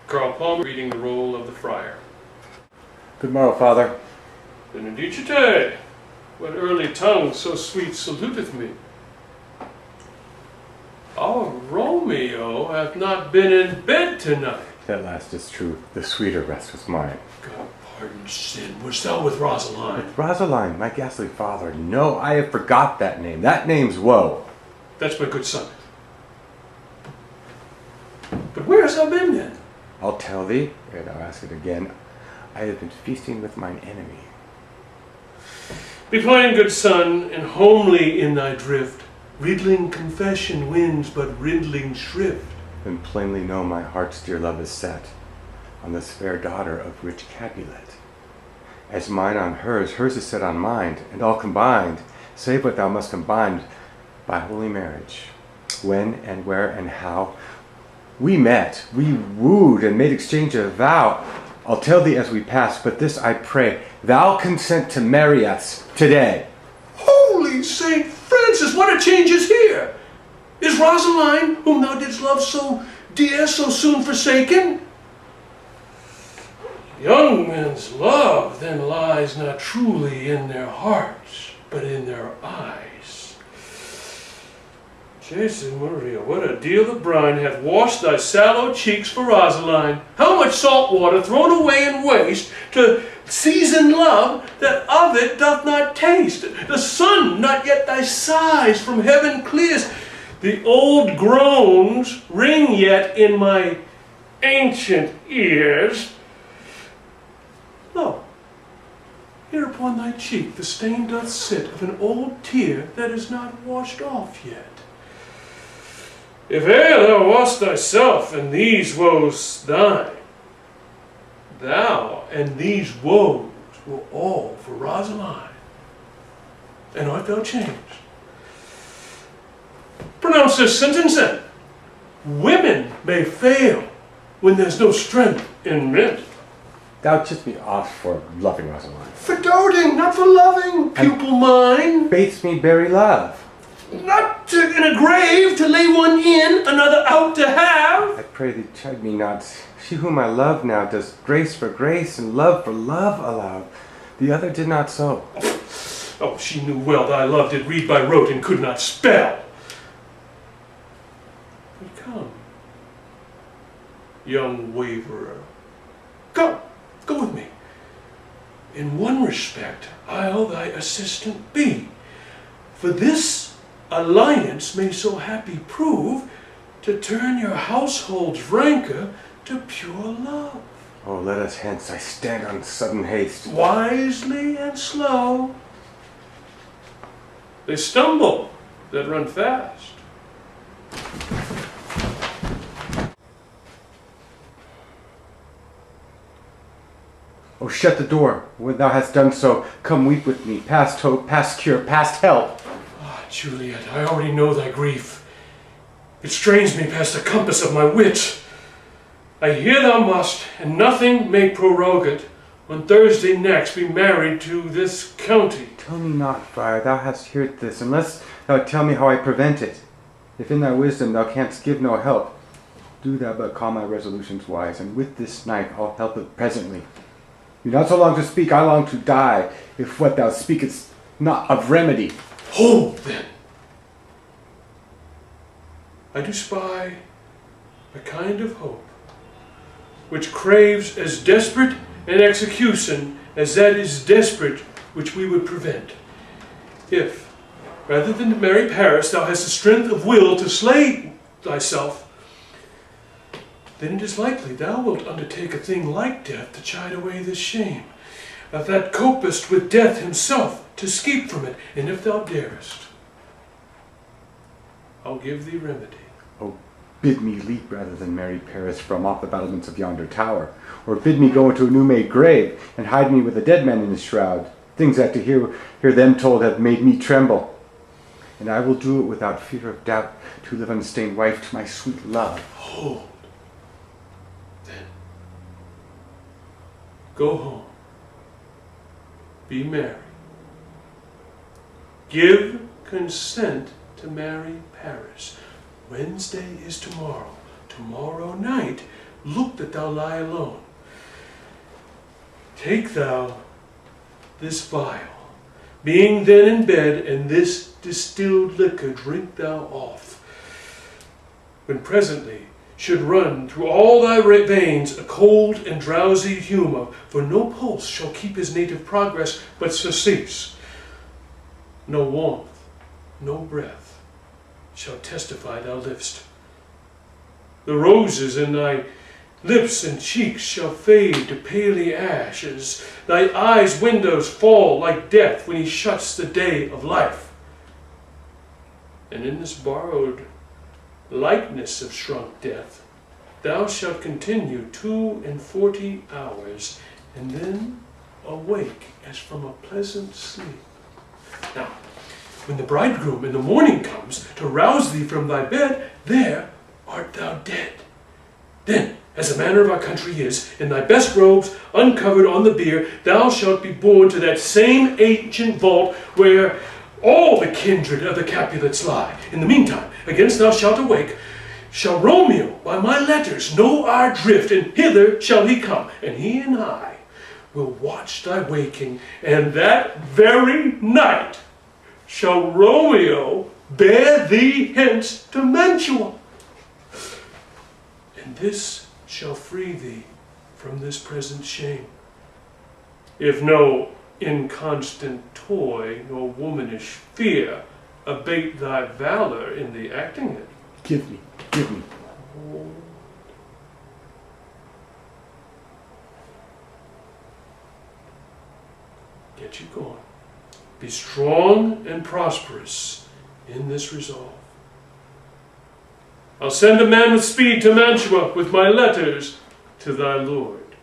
Carl Palmer reading the role of the friar. Good morrow, Father. Benedicite, what early tongue so sweet saluteth me? Our Romeo hath not been in bed tonight. That last is true. The sweeter rest was mine. God pardon sin, wast thou with Rosaline? With Rosaline, my ghastly father. No, I have forgot that name. That name's woe. That's my good son. But where hast thou been then? I'll tell thee, ere thou ask it again. I have been feasting with mine enemy. Be plain, good son, and homely in thy drift. Riddling confession wins but riddling shrift. Then plainly know my heart's dear love is set on this fair daughter of rich Capulet. As mine on hers, hers is set on mine, and all combined, save what thou must combine by holy marriage. When and where and how we met, we wooed and made exchange of vow. I'll tell thee as we pass, but this I pray, thou consent to marry us today. Holy Saint Francis, what a change is here! Is Rosaline, whom thou didst love so dear, so soon forsaken? Young men's love then lies not truly in their hearts, but in their eyes. Jesus Maria, what a deal of brine hath washed thy sallow cheeks for Rosaline. How much salt water thrown away in waste to season love that of it doth not taste. The sun not yet thy sighs from heaven clears. The old groans ring yet in my ancient ears. Lo, here upon thy cheek the stain doth sit of an old tear that is not washed off yet. If e'er thou wast thyself and these woes thine, thou and these woes were all for Rosaline, and art thou changed? Pronounce this sentence then. Women may fail when there's no strength in men. Thou tipped me off for loving Rosaline. For doting, not for loving, pupil mine. Bates me bury love. Not in a grave to lay one in, another out to have. I pray thee chide me not. She whom I love now does grace for grace and love for love allow. The other did not so. Oh, she knew well thy love did read by rote and could not spell. But come, young waverer, go with me. In one respect I'll thy assistant be, for this alliance may so happy prove to turn your household's rancor to pure love. Oh, let us hence, I stand on sudden haste. Wisely and slow. They stumble that run fast. Oh, shut the door. When thou hast done so, come weep with me, past hope, past cure, past help. Juliet, I already know thy grief. It strains me past the compass of my wit. I hear thou must, and nothing may prorogue it, on Thursday next be married to this county. Tell me not, friar, thou hast heard this, unless thou tell me how I prevent it. If in thy wisdom thou canst give no help, do thou but call my resolutions wise, and with this knife I'll help it presently. You not so long to speak, I long to die, if what thou speakest not of remedy. Hold then. I do spy a kind of hope, which craves as desperate an execution as that is desperate which we would prevent. If, rather than to marry Paris, thou hast the strength of will to slay thyself, then it is likely thou wilt undertake a thing like death to chide away this shame, of that copest with death himself to escape from it. And if thou darest, I'll give thee remedy. Oh, bid me leap rather than marry Paris from off the battlements of yonder tower, or bid me go into a new-made grave and hide me with a dead man in his shroud. Things that to hear them told have made me tremble. And I will do it without fear of doubt, to live unstained wife to my sweet love. Hold. Then, go home. Be merry. Give consent to marry Paris. Wednesday is tomorrow. Tomorrow night look that thou lie alone. Take thou this vial, being then in bed, and this distilled liquor drink thou off, when presently should run through all thy veins a cold and drowsy humour, for no pulse shall keep his native progress, but surcease. No warmth, no breath shall testify thou liv'st. The roses in thy lips and cheeks shall fade to paly ashes. Thy eyes' windows fall like death when he shuts the day of life. And in this borrowed likeness of shrunk death, thou shalt continue 42 hours, and then awake as from a pleasant sleep. Now, when the bridegroom in the morning comes to rouse thee from thy bed, there art thou dead. Then, as the manner of our country is, in thy best robes, uncovered on the bier, thou shalt be borne to that same ancient vault where all the kindred of the Capulets lie. In the meantime, against thou shalt awake, shall Romeo by my letters know our drift, and hither shall he come, and he and I will watch thy waking, and that very night shall Romeo bear thee hence to Mantua. And this shall free thee from this present shame, if no inconstant toy nor womanish fear abate thy valor in the acting it. Give me. Get you going. Be strong and prosperous in this resolve. I'll send a man with speed to Mantua with my letters to thy lord.